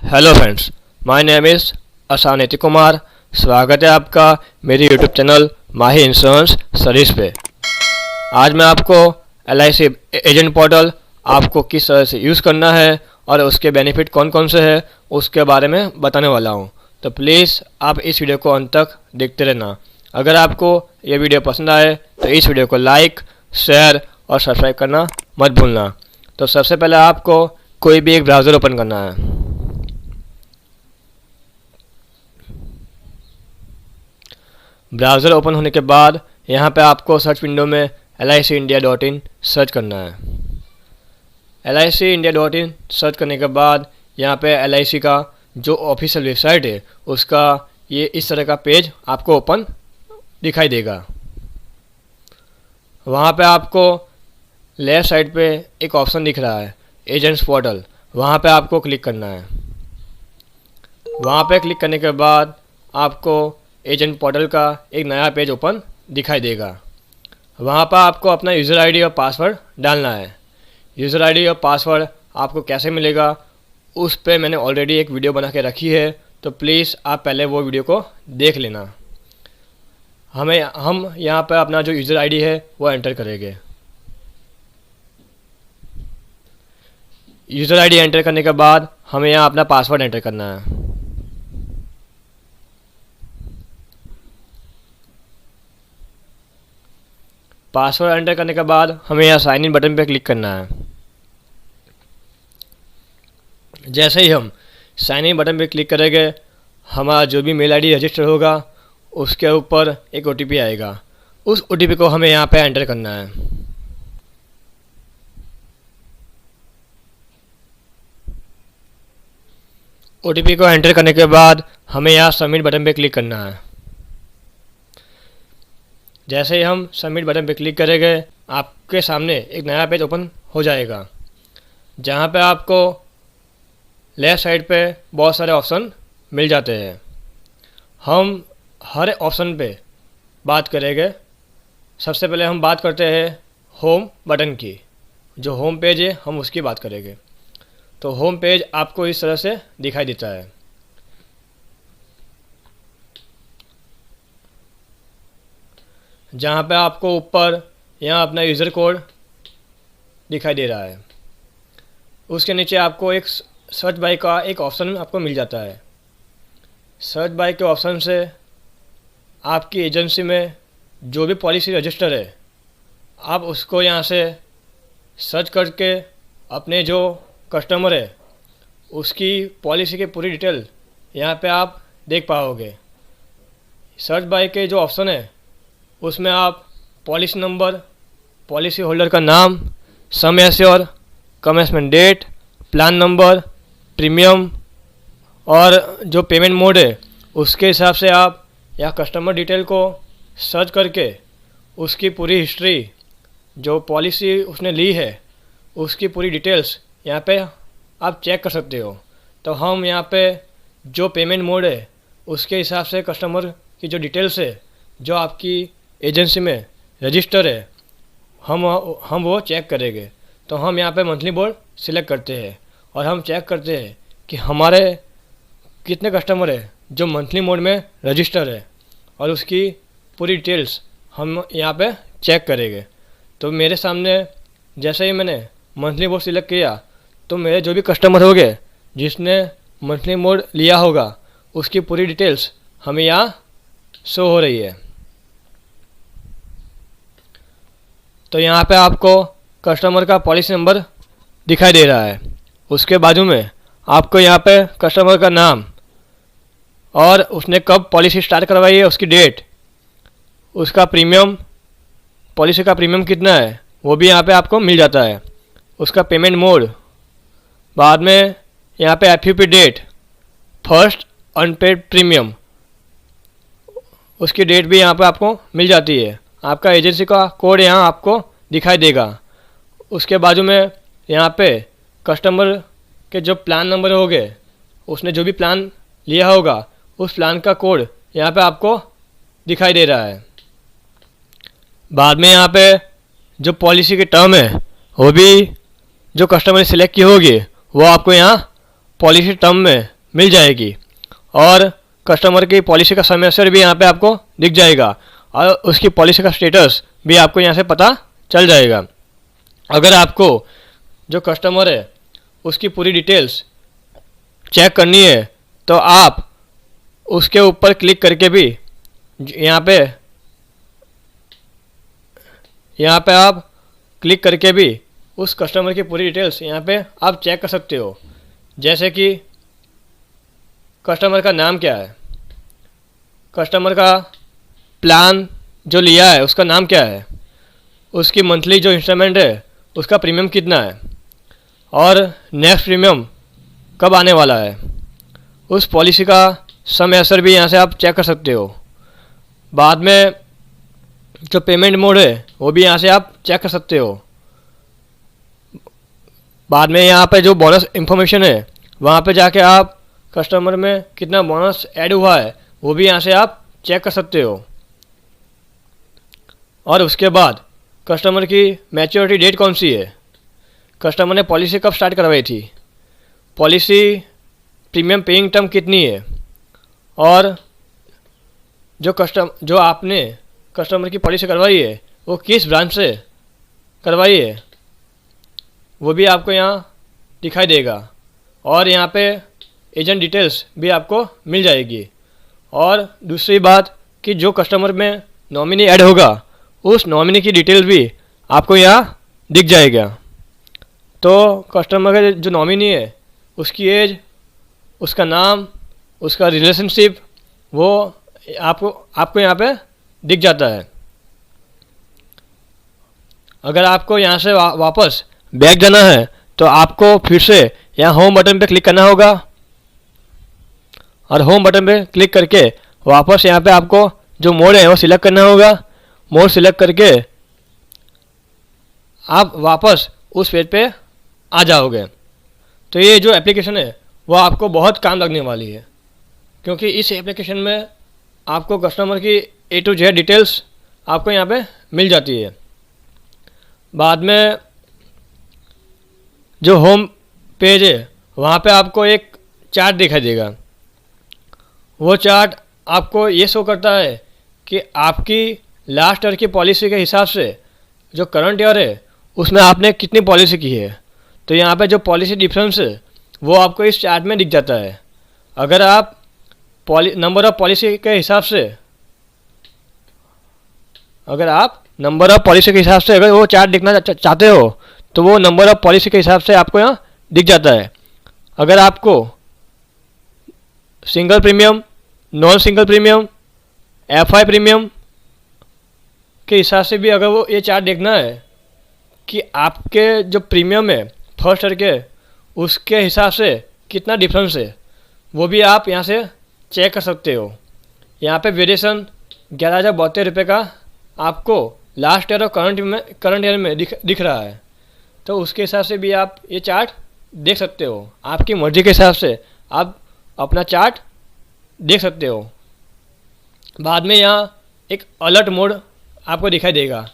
Hello friends, my name is असानिति Kumar. स्वागत है आपका मेरे यूट्यूब चैनल माही इंश्योरेंस सर्विस पे। आज मैं आपको LIC एजेंट पोर्टल आपको किस तरह से यूज़ करना है और उसके बेनिफिट कौन कौन से हैं उसके बारे में बताने वाला हूँ। तो प्लीज़ आप इस वीडियो को अंत तक देखते रहना। अगर आपको ये वीडियो पसंद आए तो इस वीडियो को लाइक, शेयर और सब्सक्राइब करना मत भूलना। तो सबसे पहले आपको कोई भी एक ब्राउज़र ओपन करना है। ब्राउज़र ओपन होने के बाद यहाँ पे आपको सर्च विंडो में licindia.in सर्च करना है। licindia.in सर्च करने के बाद यहाँ पे LIC का जो ऑफिशियल वेबसाइट है उसका ये इस तरह का पेज आपको ओपन दिखाई देगा। वहाँ पे आपको लेफ़्ट साइड पे एक ऑप्शन दिख रहा है एजेंट्स पोर्टल, वहाँ पे आपको क्लिक करना है। वहाँ पे क्लिक करने के बाद आपको एजेंट पोर्टल का एक नया पेज ओपन दिखाई देगा। वहाँ पर आपको अपना यूज़र आईडी और पासवर्ड डालना है। यूज़र आईडी और पासवर्ड आपको कैसे मिलेगा उस पे मैंने ऑलरेडी एक वीडियो बना के रखी है, तो प्लीज़ आप पहले वो वीडियो को देख लेना। हम यहाँ पर अपना जो यूज़र आईडी है वो एंटर करेंगे। यूज़र आईडी एंटर करने के बाद हमें यहाँ अपना पासवर्ड एंटर करना है। पासवर्ड एंटर करने के बाद हमें यहाँ साइन इन बटन पर क्लिक करना है। जैसे ही हम साइन इन बटन पर क्लिक करेंगे हमारा जो भी मेल आईडी रजिस्टर होगा उसके ऊपर एक OTP आएगा। उस OTP को हमें यहाँ पे एंटर करना है। OTP को एंटर करने के बाद हमें यहाँ सबमिट बटन पर क्लिक करना है। जैसे ही हम सबमिट बटन पर क्लिक करेंगे आपके सामने एक नया पेज ओपन हो जाएगा, जहाँ पे आपको लेफ़्ट साइड पे बहुत सारे ऑप्शन मिल जाते हैं। हम हर ऑप्शन पे बात करेंगे। सबसे पहले हम बात करते हैं होम बटन की। जो होम पेज है हम उसकी बात करेंगे। तो होम पेज आपको इस तरह से दिखाई देता है। जहाँ पे आपको ऊपर यहाँ अपना यूज़र कोड दिखाई दे रहा है। उसके नीचे आपको एक सर्च बाय का एक ऑप्शन आपको मिल जाता है। सर्च बाय के ऑप्शन से आपकी एजेंसी में जो भी पॉलिसी रजिस्टर है आप उसको यहाँ से सर्च करके अपने जो कस्टमर है उसकी पॉलिसी की पूरी डिटेल यहाँ पे आप देख पाओगे। सर्च बाय के जो ऑप्शन है उसमें आप पॉलिसी नंबर, पॉलिसी होल्डर का नाम, सम assure, commencement date, plan number, premium और जो पेमेंट मोड है उसके हिसाब से आप या कस्टमर डिटेल को सर्च करके उसकी पूरी हिस्ट्री, जो पॉलिसी उसने ली है उसकी पूरी डिटेल्स यहाँ पे आप चेक कर सकते हो। तो हम यहाँ पे जो पेमेंट मोड है उसके हिसाब से कस्टमर की जो डिटेल्स है जो आपकी एजेंसी में रजिस्टर है हम वो चेक करेंगे। तो हम यहाँ पे मंथली बोर्ड सिलेक्ट करते हैं और हम चेक करते हैं कि हमारे कितने कस्टमर है जो मंथली मोड में रजिस्टर है और उसकी पूरी डिटेल्स हम यहाँ पे चेक करेंगे। तो मेरे सामने जैसे ही मैंने मंथली मोड सिलेक्ट किया तो मेरे जो भी कस्टमर होंगे जिसने मंथली मोड लिया होगा उसकी पूरी डिटेल्स हमें यहाँ शो हो रही है। तो यहाँ पे आपको कस्टमर का पॉलिसी नंबर दिखाई दे रहा है। उसके बाजू में आपको यहाँ पे कस्टमर का नाम और उसने कब पॉलिसी स्टार्ट करवाई है उसकी डेट, उसका प्रीमियम, पॉलिसी का प्रीमियम कितना है वो भी यहाँ पे आपको मिल जाता है। उसका पेमेंट मोड, बाद में यहाँ पे FUP date, first unpaid premium, उसकी डेट भी यहाँ पे आपको मिल जाती है। आपका एजेंसी का कोड यहाँ आपको दिखाई देगा। उसके बाजू में यहाँ पे कस्टमर के जो प्लान नंबर होंगे उसने जो भी प्लान लिया होगा उस प्लान का कोड यहाँ पे आपको दिखाई दे रहा है। बाद में यहाँ पे जो पॉलिसी की टर्म है वो भी जो कस्टमर ने सिलेक्ट की होगी वो आपको यहाँ पॉलिसी टर्म में मिल जाएगी और कस्टमर की पॉलिसी का समय असर भी यहाँ पे आपको दिख जाएगा और उसकी पॉलिसी का स्टेटस भी आपको यहाँ से पता चल जाएगा। अगर आपको जो कस्टमर है उसकी पूरी डिटेल्स चेक करनी है तो आप उसके ऊपर क्लिक करके भी यहाँ पे आप क्लिक करके भी उस कस्टमर की पूरी डिटेल्स यहाँ पे आप चेक कर सकते हो। जैसे कि कस्टमर का नाम क्या है, कस्टमर का प्लान जो लिया है उसका नाम क्या है, उसकी मंथली जो इंस्टॉलमेंट है उसका प्रीमियम कितना है और नेक्स्ट प्रीमियम कब आने वाला है, उस पॉलिसी का समय असर भी यहाँ से आप चेक कर सकते हो। बाद में जो पेमेंट मोड है वो भी यहाँ से आप चेक कर सकते हो। बाद में यहाँ पे जो बोनस इंफॉर्मेशन है वहाँ पे जाके आप कस्टमर में कितना बोनस ऐड हुआ है वो भी यहाँ से आप चेक कर सकते हो। और उसके बाद कस्टमर की मैच्योरिटी डेट कौन सी है, कस्टमर ने पॉलिसी कब स्टार्ट करवाई थी, पॉलिसी प्रीमियम पेइंग टर्म कितनी है और जो आपने कस्टमर की पॉलिसी करवाई है वो किस ब्रांच से करवाई है वो भी आपको यहाँ दिखाई देगा और यहाँ पे एजेंट डिटेल्स भी आपको मिल जाएगी। और दूसरी बात कि जो कस्टमर में नॉमिनी ऐड होगा उस नॉमिनी की डिटेल भी आपको यहाँ दिख जाएगा। तो कस्टमर का जो नॉमिनी है उसकी एज, उसका नाम, उसका रिलेशनशिप वो आपको यहाँ पे दिख जाता है। अगर आपको यहाँ से वापस बैक जाना है तो आपको फिर से यहाँ होम बटन पे क्लिक करना होगा और होम बटन पे क्लिक करके वापस यहाँ पे आपको जो मोड है वो सिलेक्ट करना होगा। मोड सिलेक्ट करके आप वापस उस पेज पे आ जाओगे। तो ये जो एप्लीकेशन है वो आपको बहुत काम लगने वाली है क्योंकि इस एप्लीकेशन में आपको कस्टमर की A to Z डिटेल्स आपको यहाँ पे मिल जाती है। बाद में जो होम पेज है वहाँ पे आपको एक चार्ट दिखाई देगा। वो चार्ट आपको ये शो करता है कि आपकी लास्ट ईयर की पॉलिसी के हिसाब से जो करंट ईयर है उसमें आपने कितनी पॉलिसी की है। तो यहाँ पे जो पॉलिसी डिफरेंस है वो आपको इस चार्ट में दिख जाता है। अगर आप नंबर ऑफ पॉलिसी के हिसाब से अगर वो चार्ट दिखना चाहते हो तो वो नंबर ऑफ पॉलिसी के हिसाब से आपको यहाँ दिख जाता है। अगर आपको single premium, non single premium, FI premium के हिसाब से भी अगर वो ये चार्ट देखना है कि आपके जो प्रीमियम है फर्स्ट ईयर के उसके हिसाब से कितना डिफरेंस है वो भी आप यहाँ से चेक कर सकते हो। यहाँ पे वेरिएशन 11,072 रुपये का आपको लास्ट ईयर और करंट ईयर में दिख रहा है। तो उसके हिसाब से भी आप ये चार्ट देख सकते हो। आपकी मर्ज़ी के हिसाब से आप अपना चार्ट देख सकते हो। बाद में यहाँ एक अलर्ट मोड आपको दिखाई देगा।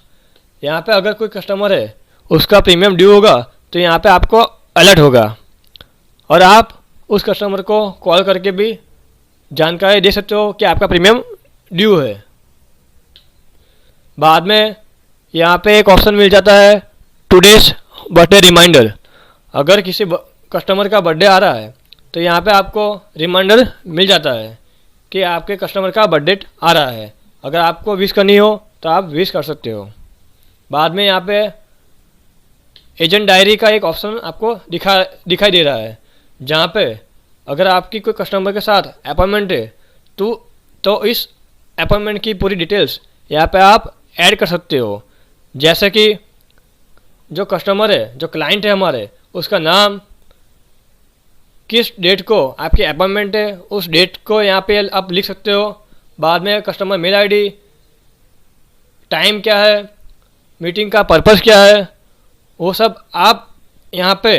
यहाँ पे अगर कोई कस्टमर है उसका प्रीमियम ड्यू होगा तो यहाँ पे आपको अलर्ट होगा और आप उस कस्टमर को कॉल करके भी जानकारी दे सकते हो कि आपका प्रीमियम ड्यू है। बाद में यहाँ पे एक ऑप्शन मिल जाता है टुडेज बर्थडे रिमाइंडर। अगर किसी कस्टमर का बर्थडे आ रहा है तो यहाँ पे आपको रिमाइंडर मिल जाता है कि आपके कस्टमर का बर्थडे आ रहा है। अगर आपको विश करनी हो तो आप विश कर सकते हो। बाद में यहाँ पे एजेंट डायरी का एक ऑप्शन आपको दिखाई दे रहा है जहाँ पे अगर आपकी कोई कस्टमर के साथ अपॉइंटमेंट है तो इस अपॉइंटमेंट की पूरी डिटेल्स यहाँ पे आप ऐड कर सकते हो। जैसे कि जो कस्टमर है, जो क्लाइंट है हमारे, उसका नाम, किस डेट को आपकी अपॉइंटमेंट है उस डेट को यहाँ पे आप लिख सकते हो। बाद में कस्टमर मेल आईडी, टाइम क्या है, मीटिंग का पर्पस क्या है, वो सब आप यहाँ पे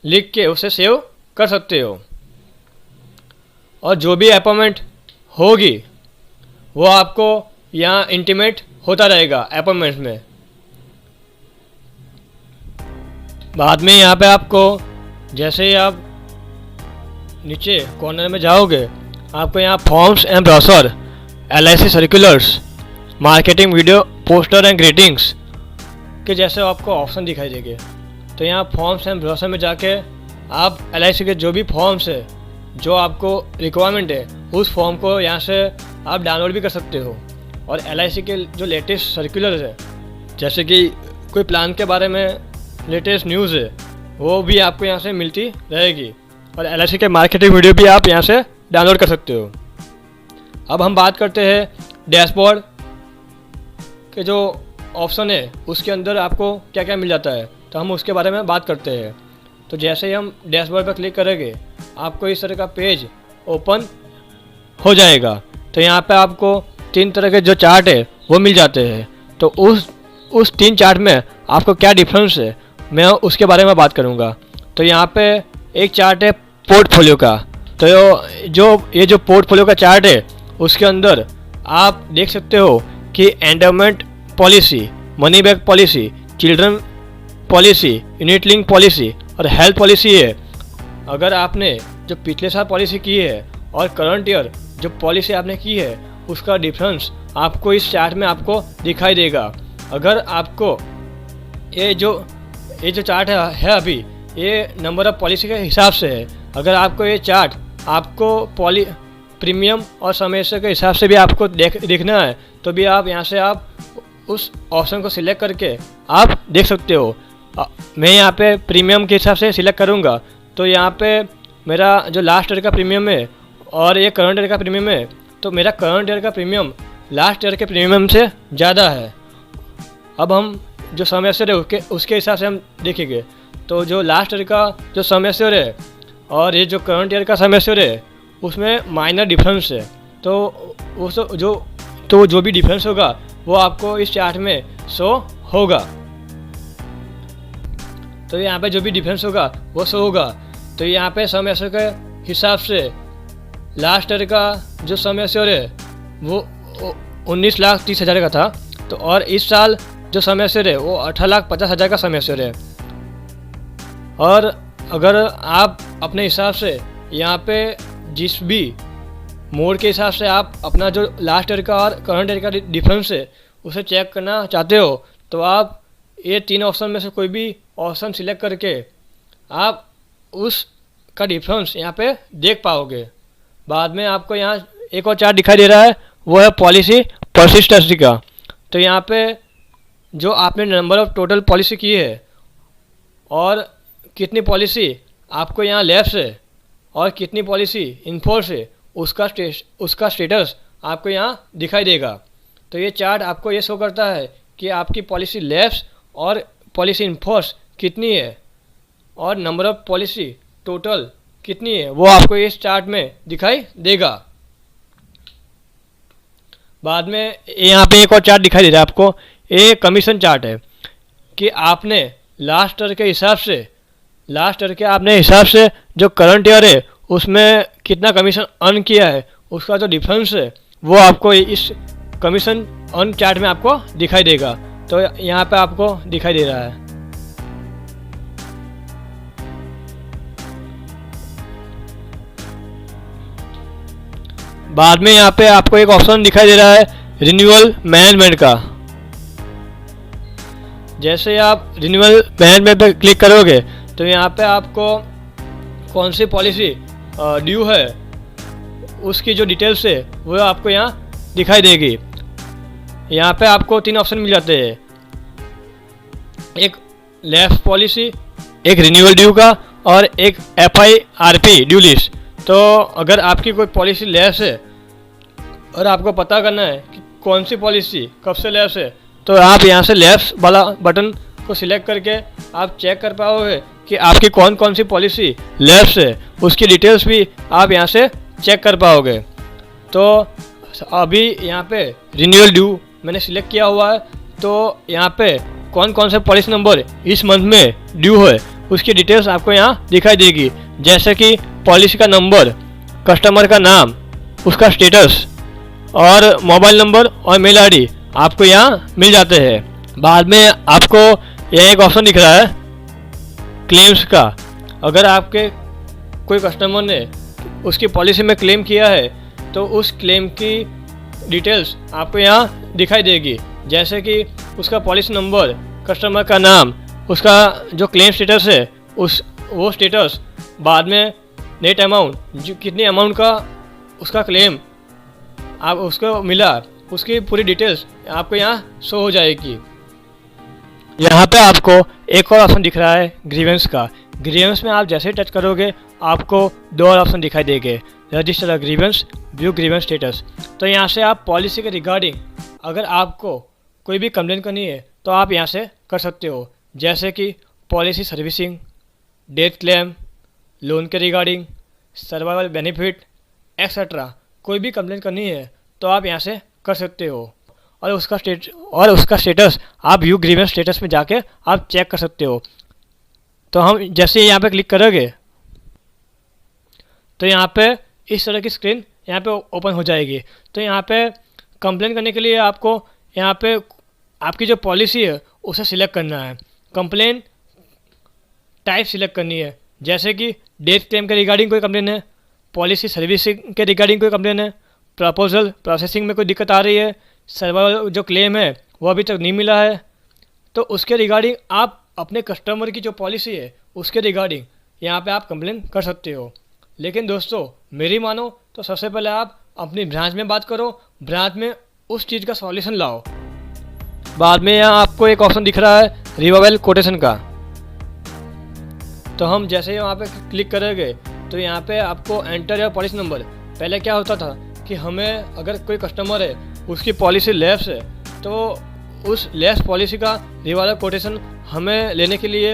लिख के उसे सेव कर सकते हो। और जो भी अपॉइंटमेंट होगी वो आपको यहाँ इंटीमेट होता रहेगा अपॉइंटमेंट में। बाद में यहाँ पे आपको जैसे ही आप नीचे कॉर्नर में जाओगे, आपको यहाँ forms and browser, LIC circulars, marketing video, poster and greetings के जैसे आपको ऑप्शन दिखाई देंगे। तो यहाँ फॉर्म्स एंड ब्राउज़र में जाके आप LIC के जो भी फॉर्म्स है, जो आपको रिक्वायरमेंट है, उस फॉर्म को यहाँ से आप डाउनलोड भी कर सकते हो। और LIC के जो लेटेस्ट सर्कुलर्स है, जैसे कि कोई प्लान के बारे में लेटेस्ट न्यूज़ है, वो भी आपको यहाँ से मिलती रहेगी। और LIC के मार्केटिंग वीडियो भी आप यहाँ से डाउनलोड कर सकते हो। अब हम बात करते हैं डैशबोर्ड के जो ऑप्शन है, उसके अंदर आपको क्या क्या मिल जाता है, तो हम उसके बारे में बात करते हैं। तो जैसे ही हम डैशबोर्ड पर क्लिक करेंगे, आपको इस तरह का पेज ओपन हो जाएगा। तो यहाँ पे आपको 3 तरह के जो चार्ट है वो मिल जाते हैं। तो उस 3 चार्ट में आपको क्या डिफरेंस है, मैं उसके बारे में बात करूँगा। तो यहाँ पे एक चार्ट है पोर्टफोलियो का। तो ये जो पोर्टफोलियो का चार्ट है, उसके अंदर आप देख सकते हो कि endowment policy, money back policy, children policy, unit link policy और हेल्थ पॉलिसी है। अगर आपने जो पिछले साल पॉलिसी की है और करंट ईयर जो पॉलिसी आपने की है, उसका डिफरेंस आपको इस चार्ट में आपको दिखाई देगा। अगर आपको ये जो चार्ट है अभी, ये नंबर ऑफ पॉलिसी के हिसाब से है। अगर आपको ये चार्ट आपको प्रीमियम और समय के हिसाब से भी आपको देखना है, तो भी आप यहाँ से आप उस ऑप्शन को सिलेक्ट करके आप देख सकते हो। मैं यहाँ पे प्रीमियम के हिसाब से सिलेक्ट करूँगा, तो यहाँ पे मेरा जो लास्ट ईयर का प्रीमियम है और ये करंट ईयर का प्रीमियम है, तो मेरा करंट ईयर का प्रीमियम लास्ट ईयर के प्रीमियम से ज़्यादा है। अब हम जो सेमेस्टर है उसके हिसाब से हम देखेंगे। तो जो लास्ट ईयर का जो सेमेस्टर है और ये जो करंट ईयर का सेमेस्टर है, उसमें माइनर डिफरेंस है। तो जो भी डिफरेंस होगा वो आपको इस चार्ट में शो होगा। तो यहाँ पे जो भी डिफरेंस होगा वो शो होगा। तो यहाँ पे सेमेस्टर के हिसाब से लास्ट ईयर का जो सेमेस्टर है वो 19,30,000 का था। तो और इस साल जो सेमेस्टर है वो 18,50,000 का सेमेस्टर है। और अगर आप अपने हिसाब से यहाँ पे जिस भी मोड के हिसाब से आप अपना जो लास्ट ईयर का और करंट ईयर का डिफरेंस है उसे चेक करना चाहते हो, तो आप ये 3 ऑप्शन में से कोई भी ऑप्शन सिलेक्ट करके आप उस का डिफरेंस यहाँ पे देख पाओगे। बाद में आपको यहाँ एक और चार्ट दिखाई दे रहा है, वो है पॉलिसी परसिस्टेंसी का। तो यहाँ पे जो आपने नंबर ऑफ टोटल पॉलिसी की है और कितनी पॉलिसी आपको यहाँ लैप्स है और कितनी पॉलिसी इन्फोर्स है, उसका स्टेटस आपको यहाँ दिखाई देगा। तो ये चार्ट आपको ये शो करता है कि आपकी पॉलिसी लैप्स और पॉलिसी इन्फोर्स कितनी है और नंबर ऑफ पॉलिसी टोटल कितनी है, वो आपको इस चार्ट में दिखाई देगा। बाद में यहाँ पे एक और चार्ट दिखाई दे रहा है आपको, ये कमीशन चार्ट है कि आपने लास्ट ईयर के हिसाब से जो करंट ईयर है उसमें कितना कमीशन अर्न किया है, उसका जो डिफरेंस है वो आपको इस कमीशन अर्न चार्ट में आपको दिखाई देगा। तो यहाँ पे आपको दिखाई दे रहा है। बाद में यहाँ पे आपको एक ऑप्शन दिखाई दे रहा है रिन्यूअल मैनेजमेंट का। जैसे आप रिन्यूअल मैनेजमेंट पे क्लिक करोगे, तो यहाँ पे आपको कौन सी पॉलिसी ड्यू है उसकी जो डिटेल्स है वो आपको यहाँ दिखाई देगी। यहाँ पे आपको 3 ऑप्शन मिल जाते हैं, एक लैप्स पॉलिसी, एक रिन्यूअल ड्यू का और एक FIRP ड्यू लिस्ट। तो अगर आपकी कोई पॉलिसी लैप्स है और आपको पता करना है कि कौन सी पॉलिसी कब से लैप्स है, तो आप यहाँ से लैप्स वाला बटन को सिलेक्ट करके आप चेक कर पाओगे कि आपकी कौन सी पॉलिसी लैप्स है, उसकी डिटेल्स भी आप यहाँ से चेक कर पाओगे। तो अभी यहाँ पे रिन्यूअल ड्यू मैंने सिलेक्ट किया हुआ है, तो यहाँ पे कौन से पॉलिसी नंबर इस मंथ में ड्यू है उसकी डिटेल्स आपको यहाँ दिखाई देगी। जैसे कि पॉलिसी का नंबर, कस्टमर का नाम, उसका स्टेटस और मोबाइल नंबर और मेल ID आपको यहाँ मिल जाते हैं। बाद में आपको यहाँ एक ऑप्शन दिख रहा है क्लेम्स का। अगर आपके कोई कस्टमर ने उसकी पॉलिसी में क्लेम किया है तो उस क्लेम की डिटेल्स आपको यहाँ दिखाई देगी, जैसे कि उसका पॉलिसी नंबर, कस्टमर का नाम, उसका जो क्लेम स्टेटस है वो स्टेटस, बाद में नेट अमाउंट, जो कितनी अमाउंट का उसका क्लेम आप उसको मिला, उसकी पूरी डिटेल्स आपको यहाँ शो हो जाएगी। यहाँ पे आपको एक और ऑप्शन दिख रहा है ग्रीवेंस का। ग्रीवेंस में आप जैसे ही टच करोगे आपको 2 और ऑप्शन दिखाई देंगे, रजिस्टर अ ग्रीवेंस, व्यू ग्रीवेंस स्टेटस। तो यहाँ से आप पॉलिसी के रिगार्डिंग अगर आपको कोई भी कंप्लेन करनी है तो आप यहाँ से कर सकते हो, जैसे कि policy servicing, death claim, loan के रिगार्डिंग, सर्वाइवल बेनिफिट एक्सेट्रा। कोई भी कंप्लेन करनी है तो आप यहाँ से कर सकते हो, और उसका स्टेटस आप व्यू ग्रीवेंस स्टेटस में जाके आप चेक कर सकते हो। तो हम जैसे यहाँ पे क्लिक करोगे तो यहाँ पे इस तरह की स्क्रीन यहाँ पे ओपन हो जाएगी। तो यहाँ पे कंप्लेन करने के लिए आपको यहाँ पे आपकी जो पॉलिसी है उसे सिलेक्ट करना है, कंप्लेन टाइप सिलेक्ट करनी है, जैसे कि डेथ क्लेम के रिगार्डिंग कोई कंप्लेन है, पॉलिसी सर्विसिंग के रिगार्डिंग कोई कंप्लेन है, प्रपोजल प्रोसेसिंग में कोई दिक्कत आ रही है, सर्वाइवल जो क्लेम है वो अभी तक नहीं मिला है, तो उसके रिगार्डिंग आप अपने कस्टमर की जो पॉलिसी है उसके रिगार्डिंग यहाँ पे आप कंप्लेन कर सकते हो। लेकिन दोस्तों मेरी मानो तो सबसे पहले आप अपनी ब्रांच में बात करो, ब्रांच में उस चीज़ का सॉल्यूशन लाओ। बाद में यहाँ आपको एक ऑप्शन दिख रहा है रिवाइवल कोटेशन का, तो हम जैसे ही वहाँ पे क्लिक करेंगे तो यहाँ पे आपको एंटर या पॉलिसी नंबर। पहले क्या होता था कि हमें अगर कोई कस्टमर है उसकी पॉलिसी लैप्स है तो उस लैप्स पॉलिसी का रिवाइवल कोटेशन हमें लेने के लिए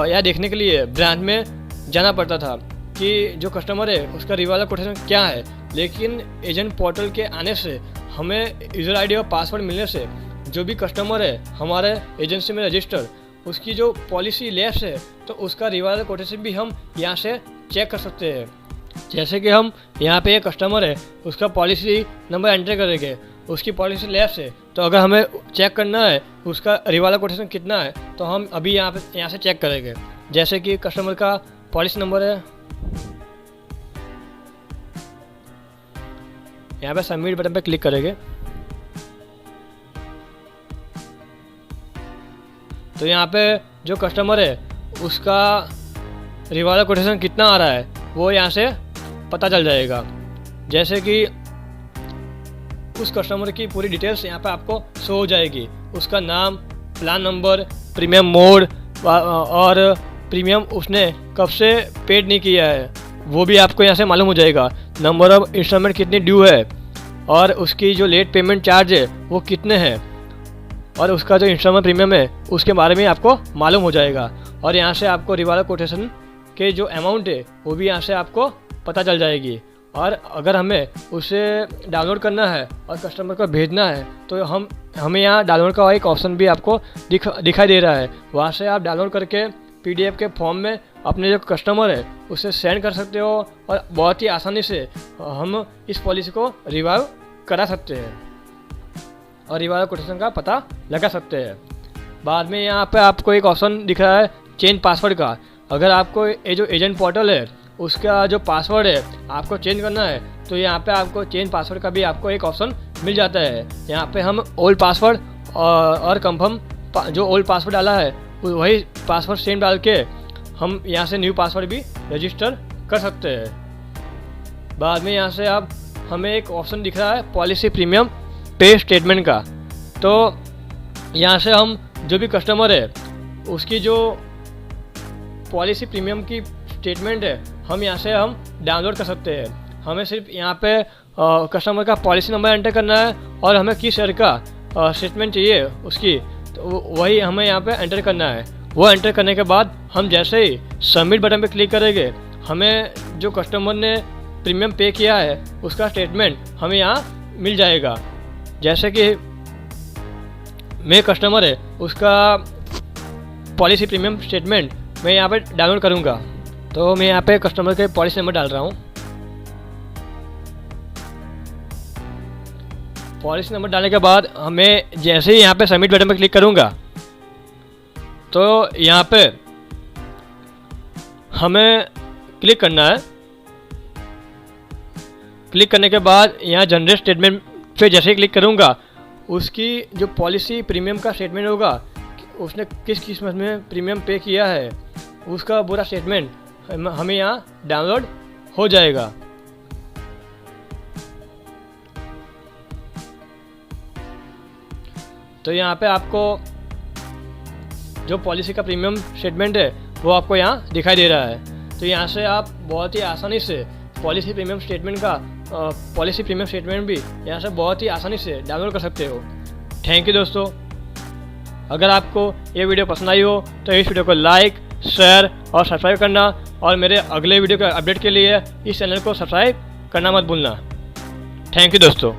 या देखने के लिए ब्रांच में जाना पड़ता था कि जो कस्टमर है उसका रिवाइवल कोटेशन क्या है। लेकिन एजेंट पोर्टल के आने से हमें यूज़र आईडी और पासवर्ड मिलने से जो भी कस्टमर है हमारे एजेंसी में रजिस्टर, उसकी जो पॉलिसी लैप्स है तो उसका रिवाइवल कोटेशन भी हम यहाँ से चेक कर सकते हैं। जैसे कि हम यहाँ पे एक कस्टमर है उसका पॉलिसी नंबर एंटर करेंगे, उसकी पॉलिसी लैप्स है, तो अगर हमें चेक करना है उसका रिवाइवल कोटेशन कितना है तो हम अभी यहाँ से चेक करेंगे। जैसे कि कस्टमर का पॉलिसी नंबर है, यहाँ पे सबमिट बटन पे क्लिक करेंगे तो यहाँ पे जो कस्टमर है उसका रिवाइवल कोटेशन कितना आ रहा है वो यहाँ से पता चल जाएगा। जैसे कि उस कस्टमर की पूरी डिटेल्स यहाँ पे आपको शो हो जाएगी, उसका नाम, प्लान नंबर, प्रीमियम मोड और प्रीमियम उसने कब से पेड नहीं किया है वो भी आपको यहाँ से मालूम हो जाएगा, नंबर ऑफ इंस्टॉलमेंट कितनी ड्यू है और उसकी जो लेट पेमेंट चार्ज है वो कितने हैं और उसका जो इंस्टॉलमेंट प्रीमियम है उसके बारे में आपको मालूम हो जाएगा। और यहाँ से आपको रिवाइवल कोटेशन के जो अमाउंट है वो भी यहाँ से आपको पता चल जाएगी। और अगर हमें उसे डाउनलोड करना है और कस्टमर को भेजना है तो हमें यहाँ डाउनलोड का एक ऑप्शन भी आपको दिखाई दे रहा है, वहाँ से आप डाउनलोड करके PDF के फॉर्म में अपने जो कस्टमर है उसे सेंड कर सकते हो और बहुत ही आसानी से हम इस पॉलिसी को रिवाइव करा सकते हैं और रिवाइवल कोटेशन का पता लगा सकते हैं। बाद में यहाँ पे आपको एक ऑप्शन दिख रहा है चेंज पासवर्ड का। अगर आपको ये जो एजेंट पोर्टल है उसका जो पासवर्ड है आपको चेंज करना है तो यहाँ पे आपको चेंज पासवर्ड का भी आपको एक ऑप्शन मिल जाता है। यहाँ पे हम ओल्ड पासवर्ड और कंफर्म जो ओल्ड पासवर्ड डाला है वही पासवर्ड सेम डाल के हम यहाँ से न्यू पासवर्ड भी रजिस्टर कर सकते हैं। बाद में यहाँ से आप हमें एक ऑप्शन दिख रहा है पॉलिसी प्रीमियम पे स्टेटमेंट का, तो यहाँ से हम जो भी कस्टमर है उसकी जो पॉलिसी प्रीमियम की स्टेटमेंट है हम यहाँ से हम डाउनलोड कर सकते हैं। हमें सिर्फ यहाँ पे कस्टमर का पॉलिसी नंबर एंटर करना है और हमें किस ईयर का स्टेटमेंट चाहिए उसकी, तो वही हमें यहाँ पे एंटर करना है। वो एंटर करने के बाद हम जैसे ही सबमिट बटन पे क्लिक करेंगे हमें जो कस्टमर ने प्रीमियम पे किया है उसका स्टेटमेंट हमें यहाँ मिल जाएगा। जैसे कि मेरे कस्टमर है उसका पॉलिसी प्रीमियम स्टेटमेंट मैं यहाँ पे डाउनलोड करूँगा, तो मैं यहाँ पे कस्टमर के पॉलिसी नंबर डाल रहा हूँ। पॉलिसी नंबर डालने के बाद हमें जैसे ही यहाँ पे सबमिट बटन पर क्लिक करूँगा तो यहाँ पे हमें क्लिक करना है क्लिक करने के बाद यहाँ जनरेट स्टेटमेंट पे जैसे ही क्लिक करूँगा, उसकी जो पॉलिसी प्रीमियम का स्टेटमेंट होगा, उसने किस किस्मत में प्रीमियम पे किया है, उसका पूरा स्टेटमेंट हमें यहाँ डाउनलोड हो जाएगा। तो यहाँ पे आपको जो पॉलिसी का प्रीमियम स्टेटमेंट है वो आपको यहाँ दिखाई दे रहा है। तो यहाँ से आप बहुत ही आसानी से पॉलिसी प्रीमियम स्टेटमेंट भी यहाँ से बहुत ही आसानी से डाउनलोड कर सकते हो। थैंक यू दोस्तों। अगर आपको ये वीडियो पसंद आई हो तो इस वीडियो को लाइक, शेयर और सब्सक्राइब करना, और मेरे अगले वीडियो के अपडेट के लिए इस चैनल को सब्सक्राइब करना मत भूलना। थैंक यू दोस्तों।